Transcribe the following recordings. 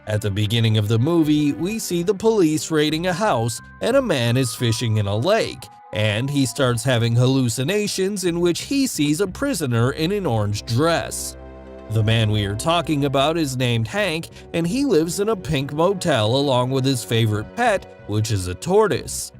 At the beginning of the movie, we see the police raiding a house and a man is fishing in a lake, and he starts having hallucinations in which he sees a prisoner in an orange dress. The man we are talking about is named Hank, and he lives in a pink motel along with his favorite pet, which is a tortoise.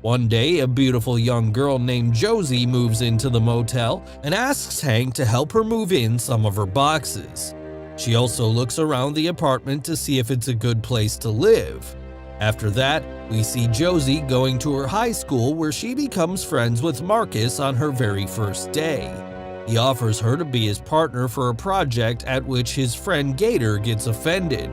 One day, a beautiful young girl named Josie moves into the motel and asks Hank to help her move in some of her boxes. She also looks around the apartment to see if it's a good place to live. After that, we see Josie going to her high school where she becomes friends with Marcus on her very first day. He offers her to be his partner for a project at which his friend Gator gets offended.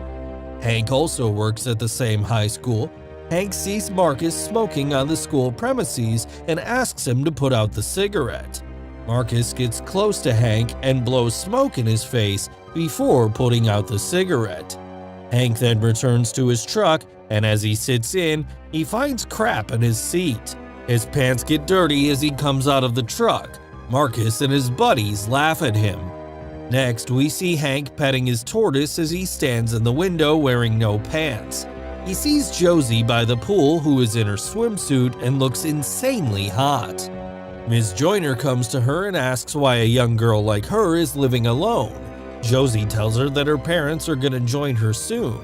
Hank also works at the same high school. Hank sees Marcus smoking on the school premises and asks him to put out the cigarette. Marcus gets close to Hank and blows smoke in his face before putting out the cigarette. Hank then returns to his truck, and as he sits in, he finds crap in his seat. His pants get dirty as he comes out of the truck. Marcus and his buddies laugh at him. Next, we see Hank petting his tortoise as he stands in the window wearing no pants. He sees Josie by the pool, who is in her swimsuit and looks insanely hot. Ms. Joyner comes to her and asks why a young girl like her is living alone. Josie tells her that her parents are going to join her soon.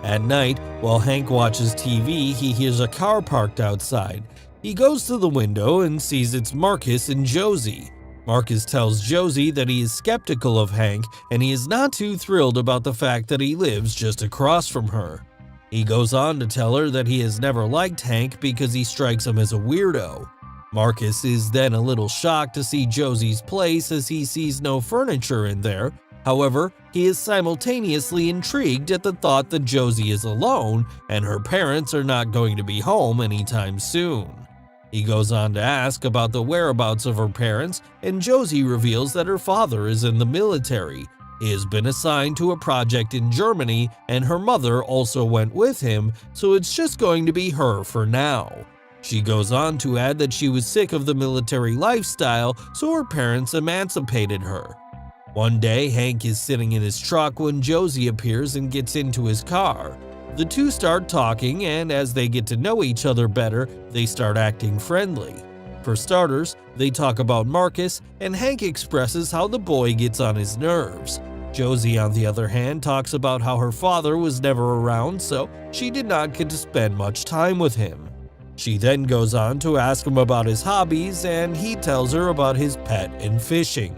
At night, while Hank watches TV, he hears a car parked outside. He goes to the window and sees it's Marcus and Josie. Marcus tells Josie that he is skeptical of Hank and he is not too thrilled about the fact that he lives just across from her. He goes on to tell her that he has never liked Hank because he strikes him as a weirdo. Marcus is then a little shocked to see Josie's place as he sees no furniture in there. However, he is simultaneously intrigued at the thought that Josie is alone and her parents are not going to be home anytime soon. He goes on to ask about the whereabouts of her parents, and Josie reveals that her father is in the military. He has been assigned to a project in Germany, and her mother also went with him, so it's just going to be her for now. She goes on to add that she was sick of the military lifestyle, so her parents emancipated her. One day, Hank is sitting in his truck when Josie appears and gets into his car. The two start talking, and as they get to know each other better, they start acting friendly. For starters, they talk about Marcus, and Hank expresses how the boy gets on his nerves. Josie, on the other hand, talks about how her father was never around, so she did not get to spend much time with him. She then goes on to ask him about his hobbies, and he tells her about his pet and fishing.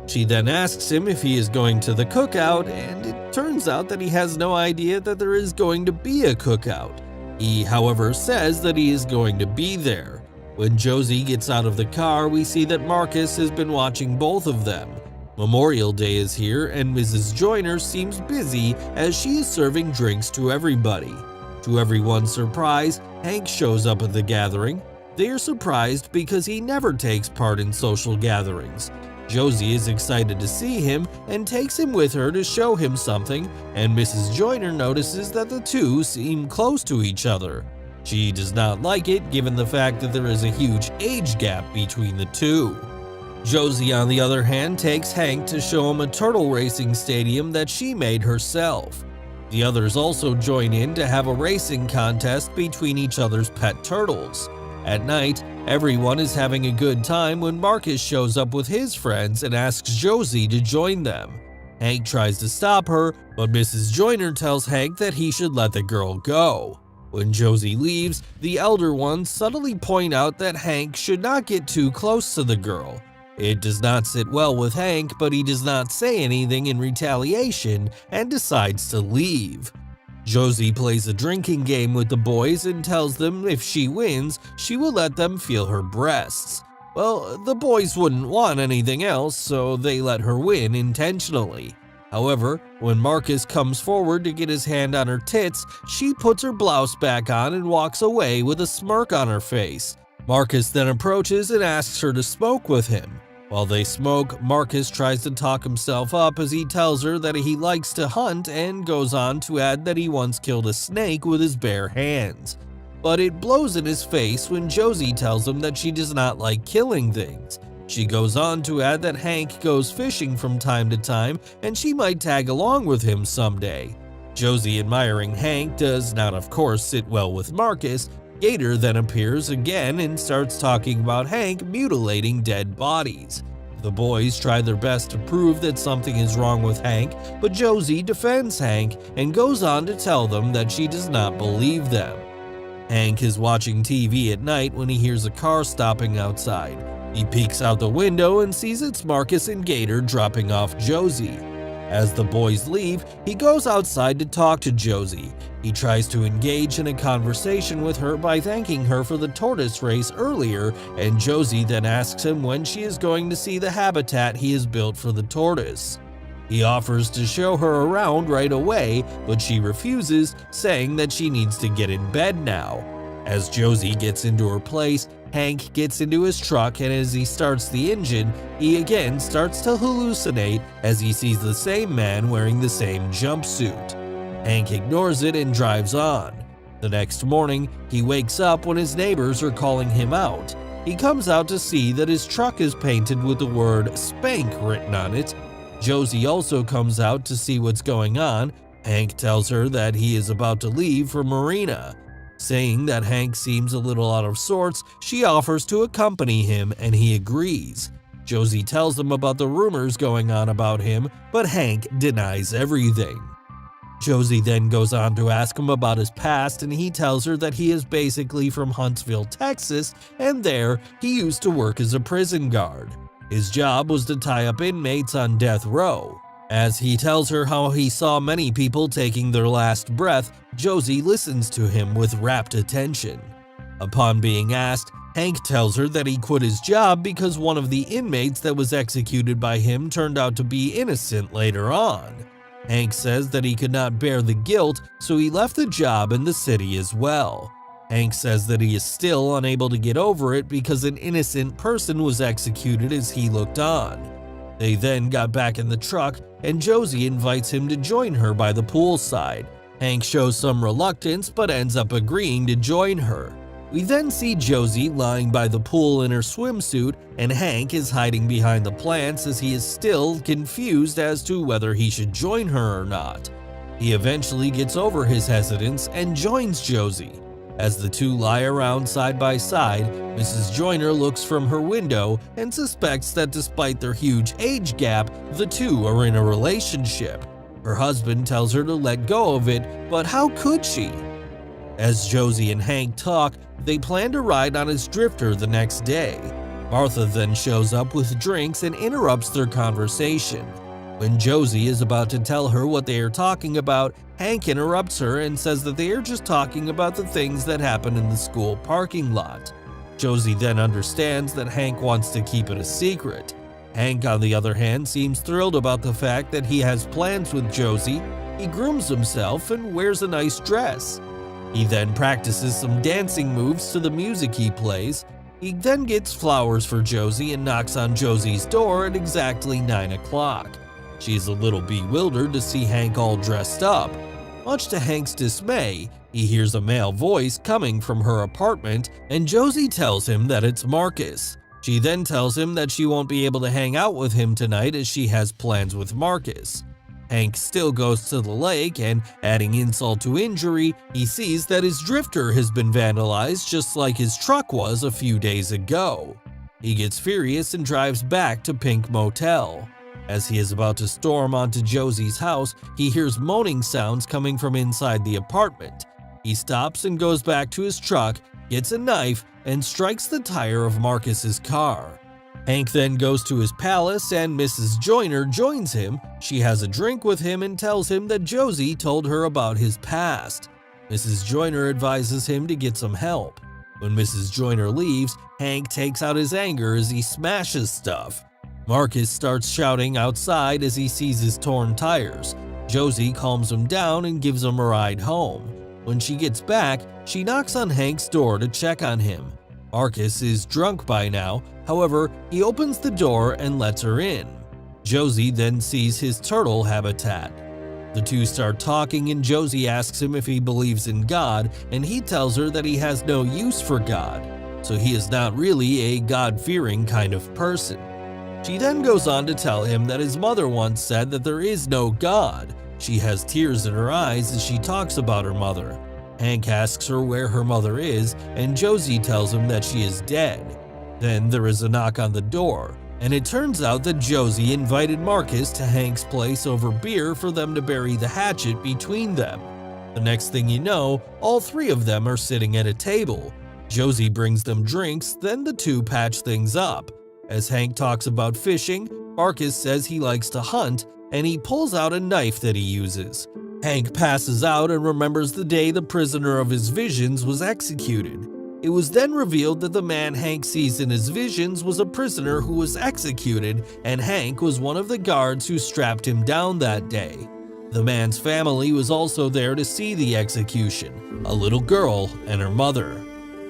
She then asks him if he is going to the cookout, and it turns out that he has no idea that there is going to be a cookout. He, however, says that he is going to be there. When Josie gets out of the car, we see that Marcus has been watching both of them. Memorial Day is here, and Mrs. Joyner seems busy as she is serving drinks to everybody. To everyone's surprise, Hank shows up at the gathering. They are surprised because he never takes part in social gatherings. Josie is excited to see him and takes him with her to show him something, and Mrs. Joyner notices that the two seem close to each other. She does not like it given the fact that there is a huge age gap between the two. Josie, on the other hand, takes Hank to show him a turtle racing stadium that she made herself. The others also join in to have a racing contest between each other's pet turtles. At night, everyone is having a good time when Marcus shows up with his friends and asks Josie to join them. Hank tries to stop her, but Mrs. Joyner tells Hank that he should let the girl go. When Josie leaves, the elder ones subtly point out that Hank should not get too close to the girl. It does not sit well with Hank, but he does not say anything in retaliation and decides to leave. Josie plays a drinking game with the boys and tells them if she wins, she will let them feel her breasts. Well, the boys wouldn't want anything else, so they let her win intentionally. However, when Marcus comes forward to get his hand on her tits, she puts her blouse back on and walks away with a smirk on her face. Marcus then approaches and asks her to smoke with him. While they smoke, Marcus tries to talk himself up as he tells her that he likes to hunt and goes on to add that he once killed a snake with his bare hands. But it blows in his face when Josie tells him that she does not like killing things. She goes on to add that Hank goes fishing from time to time and she might tag along with him someday. Josie, admiring Hank, does not of course sit well with Marcus. Gator then appears again and starts talking about Hank mutilating dead bodies. The boys try their best to prove that something is wrong with Hank, but Josie defends Hank and goes on to tell them that she does not believe them. Hank is watching TV at night when he hears a car stopping outside. He peeks out the window and sees it's Marcus and Gator dropping off Josie. As the boys leave, he goes outside to talk to Josie. He tries to engage in a conversation with her by thanking her for the tortoise race earlier, and Josie then asks him when she is going to see the habitat he has built for the tortoise. He offers to show her around right away, but she refuses, saying that she needs to get in bed now. As Josie gets into her place, Hank gets into his truck, and as he starts the engine, he again starts to hallucinate as he sees the same man wearing the same jumpsuit. Hank ignores it and drives on. The next morning, he wakes up when his neighbors are calling him out. He comes out to see that his truck is painted with the word "Spank" written on it. Josie also comes out to see what's going on. Hank tells her that he is about to leave for Marina. Saying that Hank seems a little out of sorts, she offers to accompany him and he agrees. Josie tells him about the rumors going on about him, but Hank denies everything. Josie then goes on to ask him about his past, and he tells her that he is basically from Huntsville, Texas, and there he used to work as a prison guard. His job was to tie up inmates on death row. As he tells her how he saw many people taking their last breath, Josie listens to him with rapt attention. Upon being asked, Hank tells her that he quit his job because one of the inmates that was executed by him turned out to be innocent later on. Hank says that he could not bear the guilt, so he left the job in the city as well. Hank says that he is still unable to get over it because an innocent person was executed as he looked on. They then got back in the truck, and Josie invites him to join her by the poolside. Hank shows some reluctance but ends up agreeing to join her. We then see Josie lying by the pool in her swimsuit, and Hank is hiding behind the plants as he is still confused as to whether he should join her or not. He eventually gets over his hesitance and joins Josie. As the two lie around side by side, Mrs. Joyner looks from her window and suspects that despite their huge age gap, the two are in a relationship. Her husband tells her to let go of it, but how could she? As Josie and Hank talk, they plan to ride on his drifter the next day. Martha then shows up with drinks and interrupts their conversation. When Josie is about to tell her what they are talking about, Hank interrupts her and says that they are just talking about the things that happened in the school parking lot. Josie then understands that Hank wants to keep it a secret. Hank, on the other hand, seems thrilled about the fact that he has plans with Josie. He grooms himself and wears a nice dress. He then practices some dancing moves to the music he plays. He then gets flowers for Josie and knocks on Josie's door at exactly 9 o'clock. She is a little bewildered to see Hank all dressed up. Much to Hank's dismay, he hears a male voice coming from her apartment, and Josie tells him that it's Marcus. She then tells him that she won't be able to hang out with him tonight as she has plans with Marcus. Hank still goes to the lake, and adding insult to injury, he sees that his drifter has been vandalized just like his truck was a few days ago. He gets furious and drives back to Pink Motel. As he is about to storm onto Josie's house, he hears moaning sounds coming from inside the apartment. He stops and goes back to his truck, gets a knife, and strikes the tire of Marcus's car. Hank then goes to his palace, and Mrs. Joyner joins him. She has a drink with him and tells him that Josie told her about his past. Mrs. Joyner advises him to get some help. When Mrs. Joyner leaves, Hank takes out his anger as he smashes stuff. Marcus starts shouting outside as he sees his torn tires. Josie calms him down and gives him a ride home. When she gets back, she knocks on Hank's door to check on him. Marcus is drunk by now, however, he opens the door and lets her in. Josie then sees his turtle habitat. The two start talking, and Josie asks him if he believes in God, and he tells her that he has no use for God, so he is not really a God-fearing kind of person. She then goes on to tell him that his mother once said that there is no God. She has tears in her eyes as she talks about her mother. Hank asks her where her mother is, and Josie tells him that she is dead. Then there is a knock on the door, and it turns out that Josie invited Marcus to Hank's place over beer for them to bury the hatchet between them. The next thing you know, all three of them are sitting at a table. Josie brings them drinks, then the two patch things up. As Hank talks about fishing, Marcus says he likes to hunt, and he pulls out a knife that he uses. Hank passes out and remembers the day the prisoner of his visions was executed. It was then revealed that the man Hank sees in his visions was a prisoner who was executed, and Hank was one of the guards who strapped him down that day. The man's family was also there to see the execution, a little girl and her mother.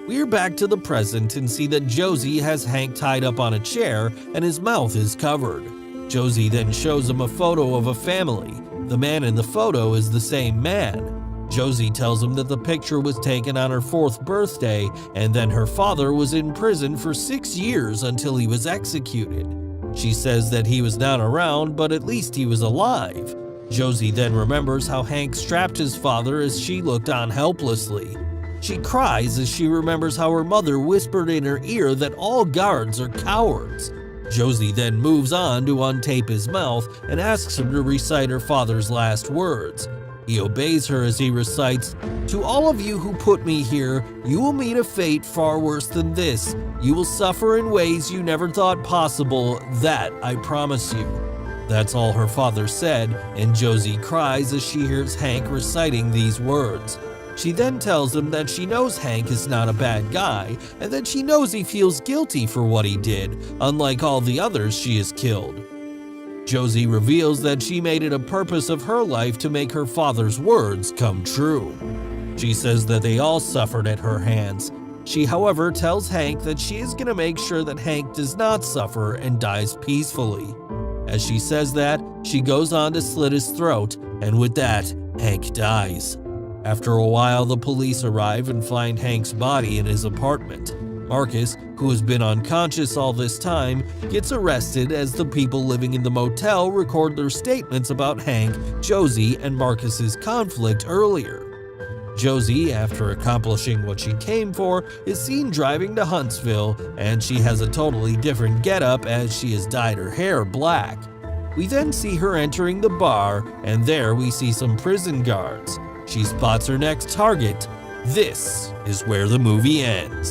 We're back to the present and see that Josie has Hank tied up on a chair and his mouth is covered. Josie then shows him a photo of a family. The man in the photo is the same man. Josie tells him that the picture was taken on her 4th birthday, and then her father was in prison for 6 years until he was executed. She says that he was not around, but at least he was alive. Josie then remembers how Hank strapped his father as she looked on helplessly. She cries as she remembers how her mother whispered in her ear that all guards are cowards. Josie then moves on to untape his mouth and asks him to recite her father's last words. He obeys her as he recites, "To all of you who put me here, you will meet a fate far worse than this. You will suffer in ways you never thought possible, that I promise you." That's all her father said, and Josie cries as she hears Hank reciting these words. She then tells him that she knows Hank is not a bad guy, and that she knows he feels guilty for what he did, unlike all the others she has killed. Josie reveals that she made it a purpose of her life to make her father's words come true. She says that they all suffered at her hands. She, however, tells Hank that she is going to make sure that Hank does not suffer and dies peacefully. As she says that, she goes on to slit his throat, and with that, Hank dies. After a while, the police arrive and find Hank's body in his apartment. Marcus, who has been unconscious all this time, gets arrested as the people living in the motel record their statements about Hank, Josie, and Marcus's conflict earlier. Josie, after accomplishing what she came for, is seen driving to Huntsville, and she has a totally different getup as she has dyed her hair black. We then see her entering the bar, and there we see some prison guards. She spots her next target. This is where the movie ends.